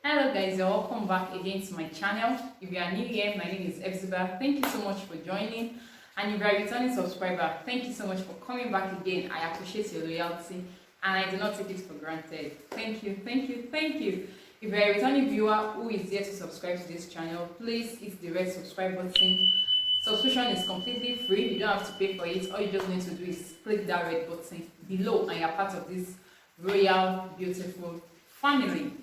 Hello guys, you're welcome back again to my channel. If you are new here, my name is Ebziba. Thank you so much for joining. And if you are a returning subscriber, thank you so much for coming back again. I appreciate your loyalty and I do not take it for granted. Thank you, thank you, thank you. If you are a returning viewer who is here to subscribe to this channel, please hit the red subscribe button. Subscription is completely free. You don't have to pay for it. All you just need to do is click that red button below and you're part of this royal, beautiful family.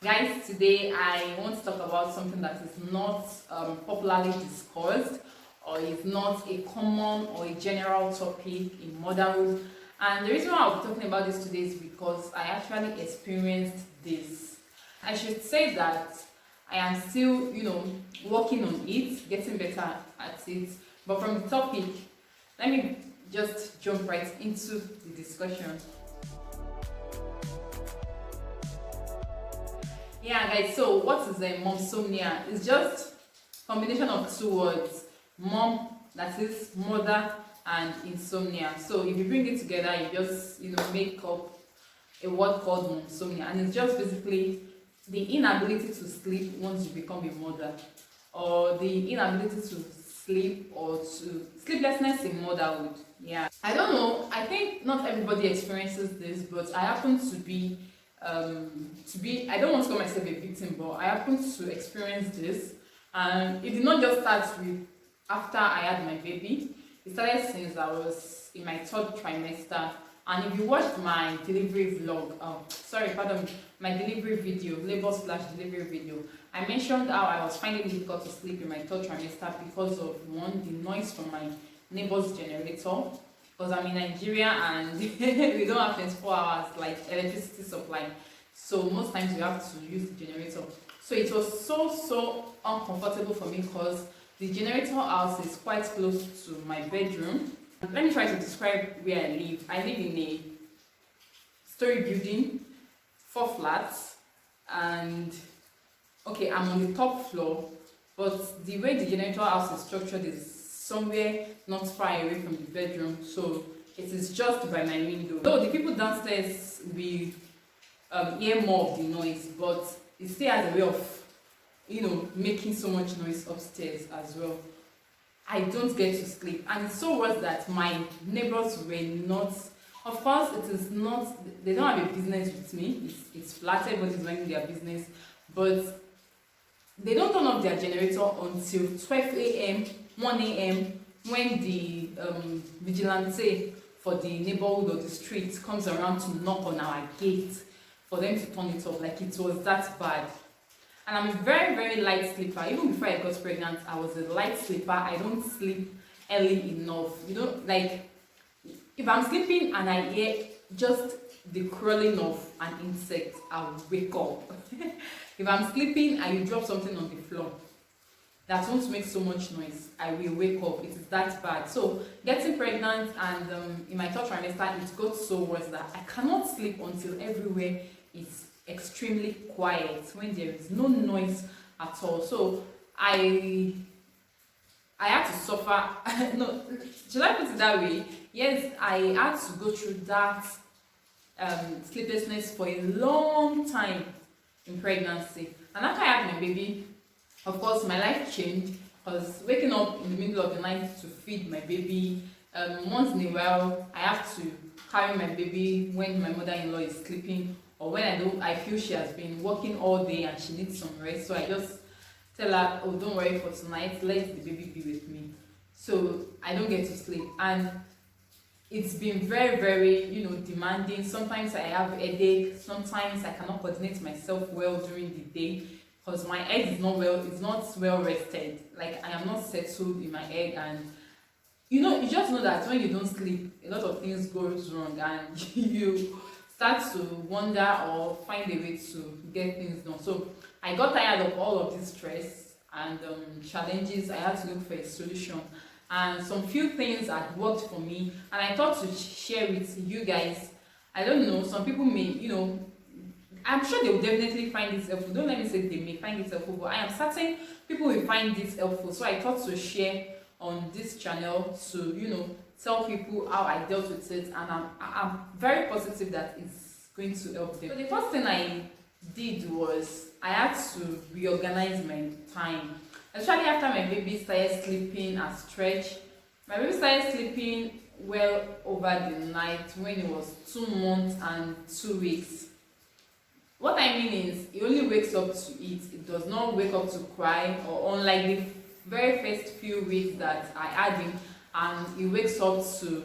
Guys, today I want to talk about something that is not popularly discussed or is not a common or a general topic in motherhood. And the reason why I'll be talking about this today is because I actually experienced this. I should say that I am still, working on it, getting better at it. But from the topic, let me just jump right into the discussion. Yeah guys, so what is a momsomnia? It's just a combination of two words. Mom, that is mother, and insomnia. So if you bring it together, you just make up a word called momsomnia, and it's just basically the inability to sleep once you become a mother, or the inability to sleep or to sleeplessness in motherhood. Yeah, I don't know, I think not everybody experiences this, but I happen to be I don't want to call myself a victim, but I happen to experience this. And it did not just start with after I had my baby. It started since I was in my third trimester. And if you watched my delivery vlog, my delivery video, labor/delivery video, I mentioned how I was finding it difficult to sleep in my third trimester because of one, the noise from my neighbor's generator. Because I'm in Nigeria and we don't have 24 hours like electricity supply, so most times we have to use the generator. So it was so uncomfortable for me because the generator house is quite close to my bedroom. Let me try to describe where I live. I live in a story building, 4 flats, and okay, I'm on the top floor, but the way the generator house is structured is somewhere not far away from the bedroom, so it is just by my window. Though the people downstairs will hear more of the noise, but it still has a way of making so much noise upstairs as well. I don't get to sleep, and it's so worse that my neighbors were not, of course it is not, they don't have a business with me, it's flat, everybody's running their business, but they don't turn off their generator until 12 a.m. 1 a.m. when the vigilante for the neighborhood or the street comes around to knock on our gate for them to turn it off. Like, it was that bad. And I'm a very light sleeper. Even before I got pregnant, I was a light sleeper. I don't sleep early enough. Like, if I'm sleeping and I hear just the crawling of an insect, I'll wake up. If I'm sleeping and you drop something on the floor that won't make so much noise, I will wake up. It is that bad. So getting pregnant and in my third trimester, it got so worse that I cannot sleep until everywhere is extremely quiet, when there is no noise at all. So I had to suffer. No, should I put it that way? Yes, I had to go through that sleeplessness for a long time in pregnancy. And after I had my baby, of course my life changed, because waking up in the middle of the night to feed my baby, once in a while I have to carry my baby when my mother-in-law is sleeping, or when I feel she has been working all day and she needs some rest. So I just tell her, oh, don't worry for tonight, let the baby be with me. So I don't get to sleep, and it's been very demanding. Sometimes I have a headache, sometimes I cannot coordinate myself well during the day because my head is not well rested. Like, I am not settled in my head, and you just know that when you don't sleep, a lot of things goes wrong and you start to wonder or find a way to get things done. So I got tired of all of this stress and challenges. I had to look for a solution, and some few things had worked for me, and I thought to share with you guys. I don't know, some people may, I'm sure they will definitely find this helpful. Don't let me say they may find it helpful, but I am certain people will find this helpful. So I thought to share on this channel to tell people how I dealt with it, and I'm very positive that it's going to help them. So the first thing I did was I had to reorganize my time, especially after my baby started sleeping at stretch. My baby started sleeping well over the night when it was 2 months and 2 weeks. What I mean is, he only wakes up to eat. It does not wake up to cry, or unlike the very first few weeks that I had him, and he wakes up to,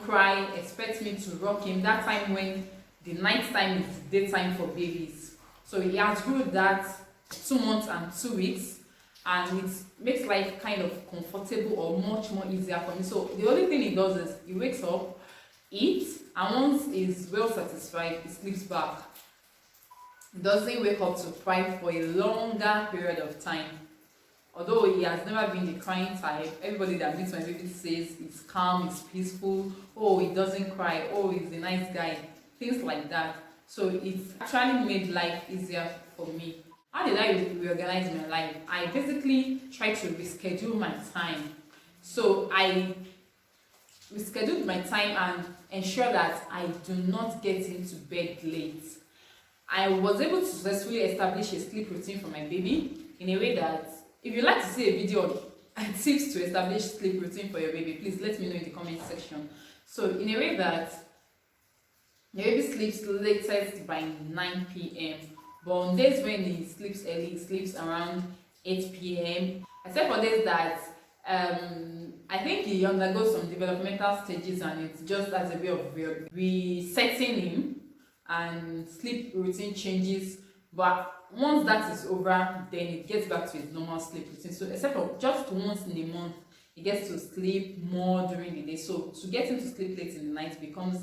cry, expect me to rock him. That time when the night time is daytime for babies. So he outgrew that 2 months and 2 weeks, and it makes life kind of comfortable or much more easier for me. So the only thing he does is he wakes up, eats, and once he's well satisfied, he sleeps back. He doesn't wake up to cry for a longer period of time. Although he has never been the crying type, everybody that meets my baby says it's calm, it's peaceful, oh, he doesn't cry, oh, he's a nice guy, things like that. So it's actually made life easier for me. How did I reorganize my life? I basically tried to reschedule my time. So I rescheduled my time and ensure that I do not get into bed late. I was able to successfully establish a sleep routine for my baby in a way that, if you'd like to see a video on tips to establish sleep routine for your baby, please let me know in the comment section. So in a way that the baby sleeps latest by 9 p.m. But on days when he sleeps early, he sleeps around 8 p.m. Except for days that I think he undergoes some developmental stages, and it's just as a way of resetting him, and sleep routine changes. But once that is over, then it gets back to his normal sleep routine. So except for just once in a month, he gets to sleep more during the day. So to get him to sleep late in the night becomes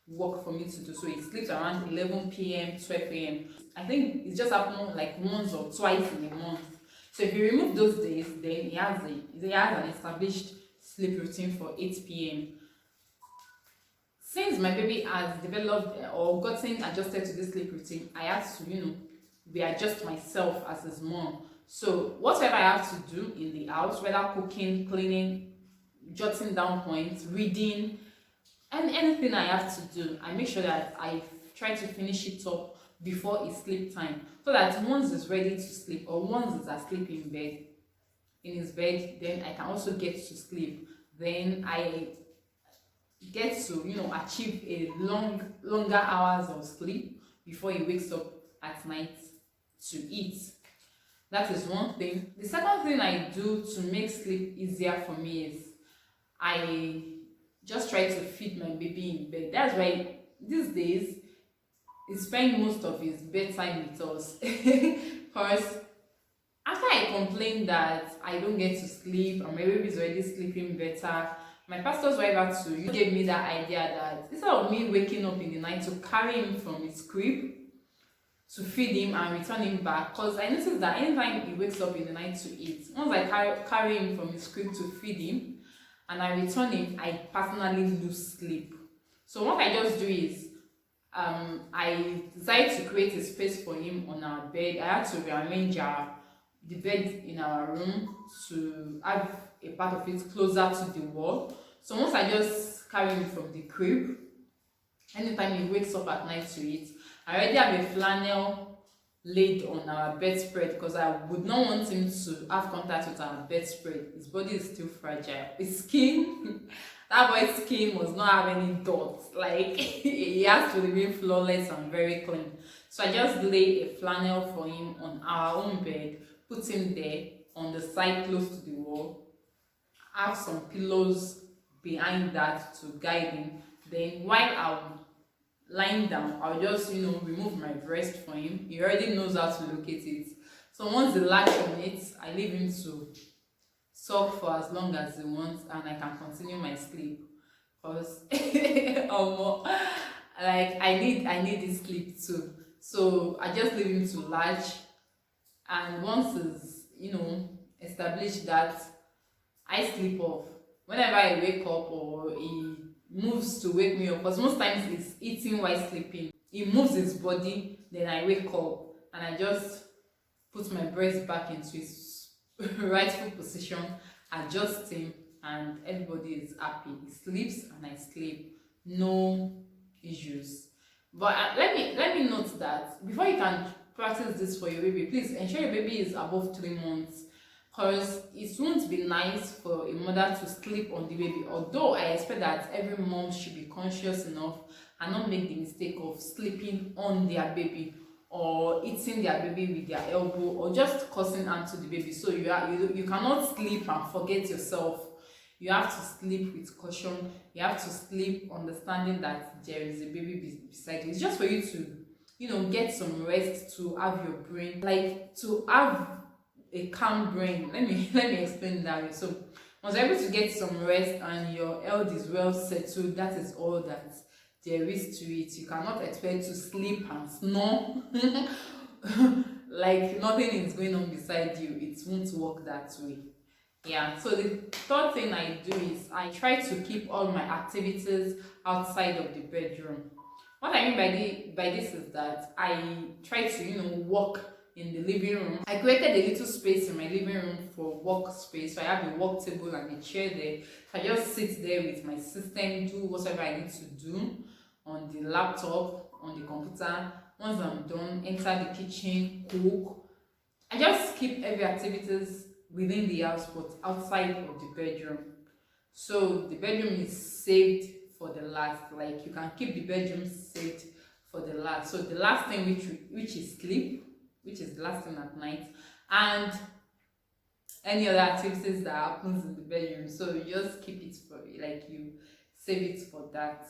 work for me to do. So he sleeps around 11 p.m, 12 p.m. I think it's just happened like once or twice in a month. So if you remove those days, then he has an established sleep routine for 8 p.m. Since my baby has developed or gotten adjusted to this sleep routine, I had to, readjust myself as his mom. So whatever I have to do in the house, whether cooking, cleaning, jotting down points, reading, and anything I have to do, I make sure that I try to finish it up before his sleep time, so that once he's ready to sleep, or once he's asleep in his bed, then I can also get to sleep. Then I get to achieve a longer hours of sleep before he wakes up at night to eat. That is one thing. The second thing I do to make sleep easier for me is I just try to feed my baby in bed. That's why these days he spends most of his bedtime with us. Because after I complained that I don't get to sleep and my baby is already sleeping better, my pastor's wife actually gave me that idea that instead of me waking up in the night to carry him from his crib to feed him and return him back, because I noticed that anytime he wakes up in the night to eat, once I carry him from his crib to feed him and I return him, I personally lose sleep. So what I just do is I decided to create a space for him on our bed. I had to rearrange the bed in our room to have a part of it closer to the wall. So once I just carry him from the crib, anytime he wakes up at night to eat, I already have a flannel laid on our bedspread, because I would not want him to have contact with our bedspread. His body is still fragile. His skin, that boy's skin must not have any dots. Like, he has to remain flawless and very clean. So I just lay a flannel for him on our own bed, put him there on the side close to the wall, have some pillows behind that to guide him. Then while I'm lying down, I'll just remove my breast for him. He already knows how to locate it. So once he latch on it, I leave him to suck for as long as he wants, and I can continue my sleep. Because I need this sleep too. So I just leave him to latch, and once he's established that, I sleep off. Whenever I wake up or he moves to wake me up, because most times he's eating while sleeping, he moves his body, then I wake up and I just put my breast back into its rightful position, adjust him, and everybody is happy. He sleeps and I sleep, no issues. But let me note that before you can practice this for your baby. Please ensure your baby is above 3 months, because it won't be nice for a mother to sleep on the baby. Although I expect that every mom should be conscious enough and not make the mistake of sleeping on their baby or eating their baby with their elbow or just causing harm to the baby. So you cannot sleep and forget yourself. You have to sleep with caution. You have to sleep understanding that there is a baby beside you. It's just for you to get some rest, to have your brain, like to have a calm brain. Let me explain that way. So once you're able to get some rest and your health is well settled, that is all that there is to it. You cannot expect to sleep and snore like nothing is going on beside you. It won't work that way. Yeah, so the third thing I do is I try to keep all my activities outside of the bedroom. What I mean by this is that I try to walk in the living room. I created a little space in my living room for workspace. So I have a work table and a chair there. So I just sit there with my system, do whatever I need to do on the laptop, on the computer. Once I'm done, enter the kitchen, cook. I just keep every activities within the house but outside of the bedroom. So the bedroom is saved for the last. Like you can keep the bedroom saved for the last. So the last thing which is sleep, which is the last thing at night, and any other activities that happens in the bedroom. So you just keep it for, like, you save it for that.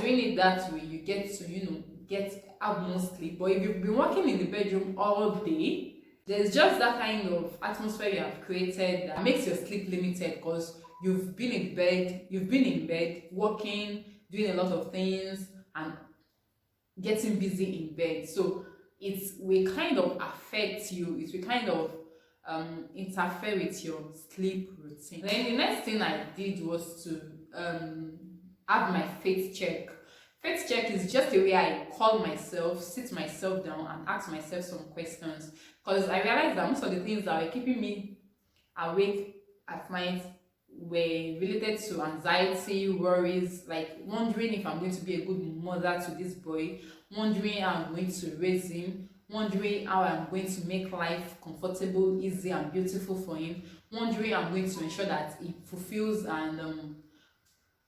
Doing it that way, you get to have more sleep. But if you've been working in the bedroom all day, there's just that kind of atmosphere you have created that makes your sleep limited, because you've been in bed working, doing a lot of things and getting busy in bed. So it will kind of affect you. It will kind of interfere with your sleep routine. Then the next thing I did was to have my faith check. Faith check is just a way I call myself, sit myself down and ask myself some questions, because I realized that most of the things that were keeping me awake at night were related to anxiety, worries, like wondering if I'm going to be a good mother to this boy, wondering how I'm going to raise him, wondering how I'm going to make life comfortable, easy and beautiful for him, wondering how I'm going to ensure that he fulfills and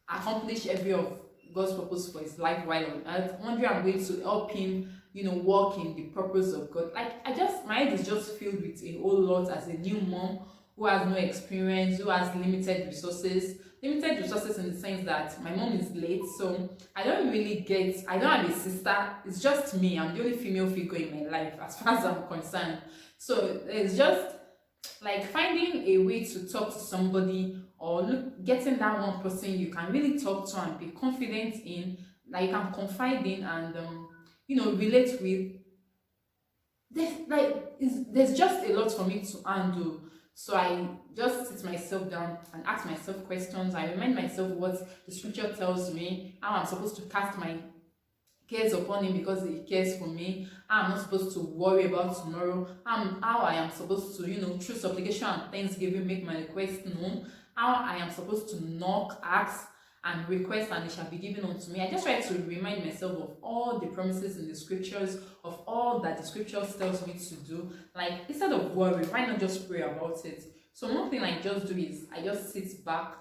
accomplish every of God's purpose for his life while on earth, wondering how I'm going to help him walk in the purpose of God. Like my head is just filled with a whole lot as a new mom who has no experience, who has limited resources in the sense that my mom is late, so I don't have a sister. It's just me. I'm the only female figure in my life as far as I'm concerned. So it's just like finding a way to talk to somebody, or getting that one person you can really talk to and be confident in, that you can confide in and relate with. There's just a lot for me to handle. So I just sit myself down and ask myself questions. I remind myself what the scripture tells me, how I'm supposed to cast my cares upon him because he cares for me, how I'm not supposed to worry about tomorrow, how I am supposed to, through supplication and thanksgiving, make my request known, how I am supposed to knock, ask, and request, and it shall be given unto me. I just try to remind myself of all the promises in the scriptures, of all that the scriptures tells me to do. Like, instead of worry, why not just pray about it? So one thing I just do is I just sit back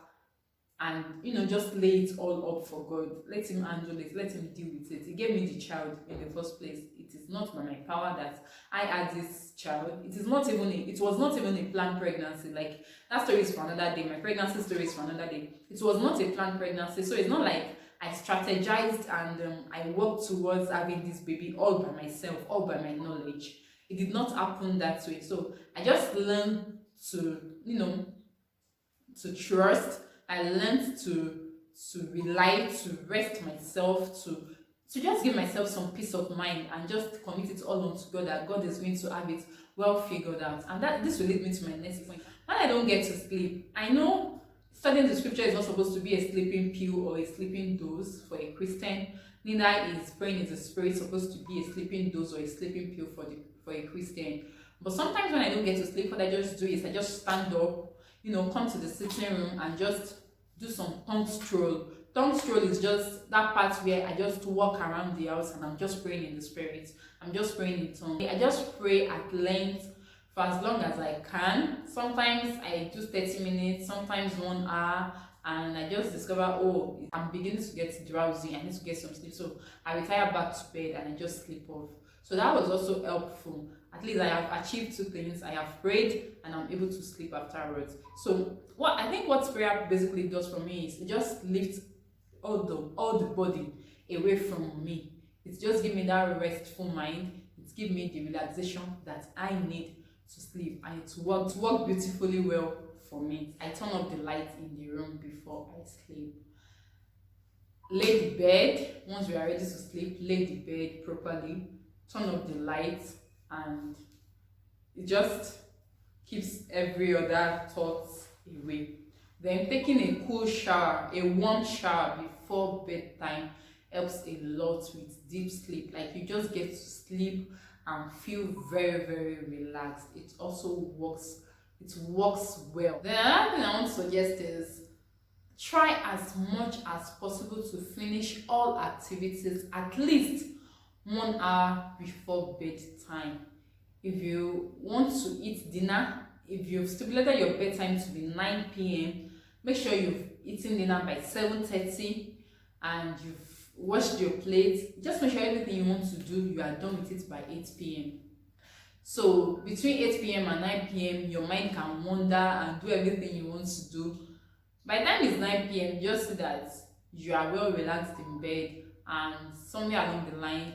and just lay it all up for God. Let him handle it, let him deal with it. He gave me the child in the first place. It is not by my power that I had this child. It was not even a planned pregnancy. Like, that story is for another day. My pregnancy story is for another day. It was not a planned pregnancy. So it's not like I strategized and I worked towards having this baby all by myself, all by my knowledge. It did not happen that way. So I just learned to to trust. I learned to rely, to rest myself, to just give myself some peace of mind and just commit it all onto God, that God is going to have it well figured out. And this will lead me to my next point. When I don't get to sleep, I know studying the scripture is not supposed to be a sleeping pill or a sleeping dose for a Christian. Neither is praying in the spirit supposed to be a sleeping dose or a sleeping pill for a Christian. But sometimes when I don't get to sleep, what I just do is I just stand up, come to the sitting room and just do some tongue stroll, tongue scroll is just that part where I just walk around the house and I'm just praying in the spirit. I'm just praying in tongues. I just pray at length for as long as I can. Sometimes I do 30 minutes, sometimes 1 hour, and I just discover, oh, I'm beginning to get drowsy, I need to get some sleep. So I retire back to bed and I just sleep off. So that was also helpful. At least I have achieved 2 things. I have prayed and I'm able to sleep afterwards. So what I think what prayer basically does for me is it just lifts all the body away from me. It just gives me that restful mind. It gives me the relaxation that I need to sleep, and it works beautifully well for me. I turn off the light in the room before I sleep. Lay the bed. Once we are ready to sleep, lay the bed properly, turn off the lights, and it just keeps every other thought away. Then taking a cool shower, a warm shower before bedtime helps a lot with deep sleep. Like, you just get to sleep and feel very, very relaxed. It also works well. Then another thing I want to suggest is try as much as possible to finish all activities at least 1 hour before bedtime. If you want to eat dinner, if you've stipulated your bedtime to be 9 p.m, make sure you've eaten dinner by 7:30 and you've washed your plate. Just make sure everything you want to do, you are done with it by 8 p.m. So between 8 p.m. and 9 p.m, your mind can wander and do everything you want to do. By the time it's 9 p.m, just so that you are well relaxed in bed, and somewhere along the line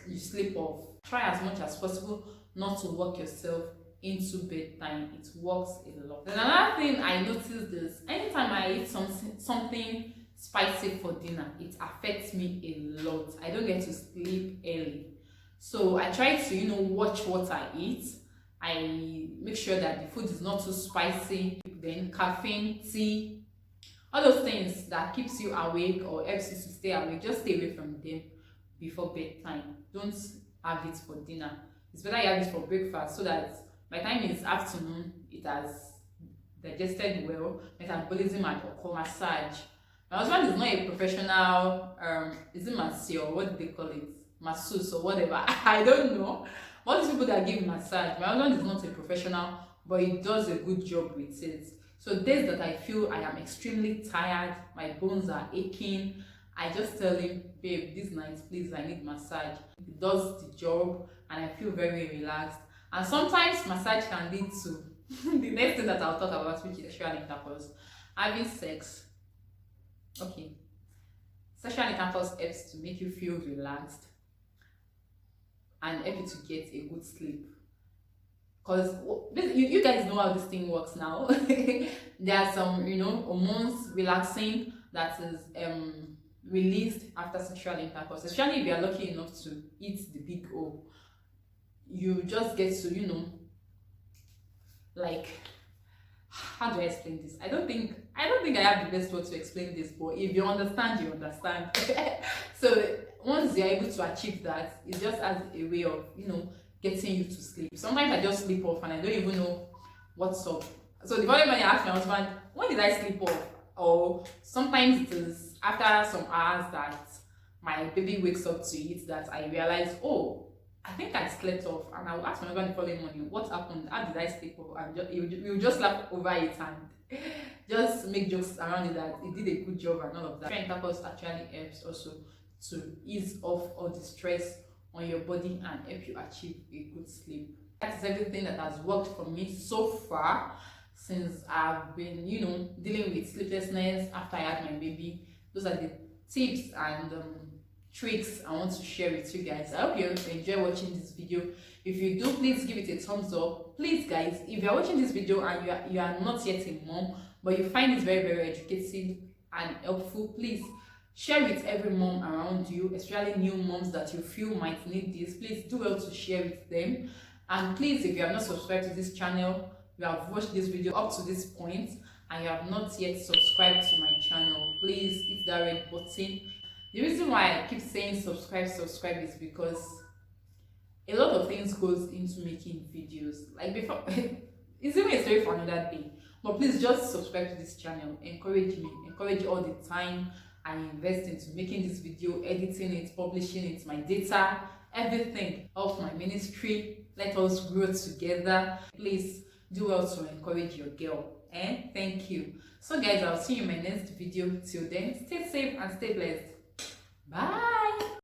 you sleep off. Try as much as possible not to work yourself into bedtime. It works a lot. Then another thing I noticed is anytime I eat something spicy for dinner, it affects me a lot. I don't get to sleep early. So I try to, watch what I eat. I make sure that the food is not too spicy. Then caffeine, tea, all those things that keeps you awake or helps you to stay awake, just stay away from them before bedtime. Don't have it for dinner. It's better you have it for breakfast, so that by the time it's afternoon, it has digested well, metabolism and occur massage. My husband is not a professional, is it masseur, what do they call it? Masseuse or whatever. I don't know. All these people that give massage, my husband is not a professional, but he does a good job with it. So days that I feel I am extremely tired, my bones are aching, I just tell him, babe, this night, please, I need massage. He does the job and I feel very relaxed. And sometimes massage can lead to the next thing that I'll talk about, which is sexual intercourse. Having sex. Okay. Sexual intercourse helps to make you feel relaxed and help you to get a good sleep. Because you guys know how this thing works now. There are some, hormones relaxing that is released after sexual intercourse. Especially if you are lucky enough to eat the big O, you just get to, like, how do I explain this? I don't think I have the best word to explain this, but if you understand, you understand. So once you're able to achieve that, it just as a way of, getting you to sleep. Sometimes I just sleep off and I don't even know what's up. So the following morning I ask my husband, when did I sleep off? Or sometimes it is after some hours that my baby wakes up to eat that I realize, oh, I think I slept off. And I will ask my husband the following morning, what happened? How did I sleep off? And we'll just laugh over it and just make jokes around it that he did a good job and all of that. Intercourse actually helps also to ease off all the stress on your body and help you achieve a good sleep. That is everything that has worked for me so far since I've been, dealing with sleeplessness after I had my baby. Those are the tips and tricks I want to share with you guys. I hope you enjoy watching this video. If you do, please give it a thumbs up. Please guys, if you are watching this video and you are not yet a mom, but you find it very, very educative and helpful, please share with every mom around you, especially new moms that you feel might need this. Please do well to share with them. And please, if you have not subscribed to this channel, you have watched this video up to this point and you have not yet subscribed to my channel, please hit that red button. The reason why I keep saying subscribe is because a lot of things goes into making videos. Like before, it's even a story for another day. But please just subscribe to this channel, encourage me, encourage all the time I invest into making this video, editing it, publishing it, my data, everything of my ministry. Let us grow together. Please do well to encourage your girl. Thank you. So guys, I'll see you in my next video. Till then, stay safe and stay blessed. Bye.